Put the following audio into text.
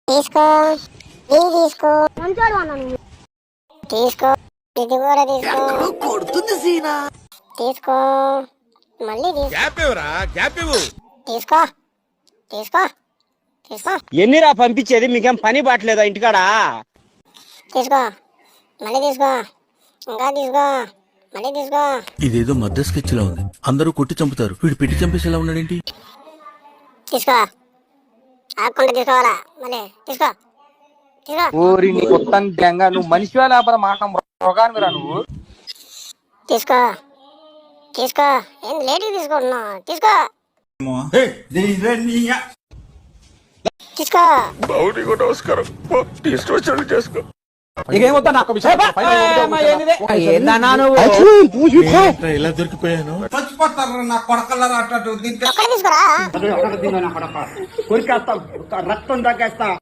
తీసుకో ఇది తీసుకో మంచోడు అన్న నువ్వు తీసుకో ఇది కూడా తీసుకో కొడుతుంది సీనా తీసుకో మళ్ళీ తీసుకో తీసుకో తీసుకో ఎన్నిరా పంపించేది మీకేం పని బాట్లేదా ఇంటికాడ తీసుకో మళ్ళీ తీసుకో ఇంకా తీసుకో మళ్ళీ తీసుకో ఇదేదో మధ్య స్కెచ్ లా ఉంది అందరూ కొట్టి చంపుతారు వీడు పెట్టి చంపేసేలా ఉన్నాడేంటి తీసుకో ఆకుండా తీసుకోవాలా మళ్ళీ తీసుకో తీసుకో ఊరి నీ కొత్త గంగ నువ్వు మనిషివా లేకపోతే మాట మృగానివిరా నువ్వు తీసుకో తీసుకో ఏం లేట్గా తీసుకుంటున్నా తీసుకో తీసుకో ఇలా దొరికిపోయాను ఒక్కడ తీసుకురా రక్తం తగ్గేస్తా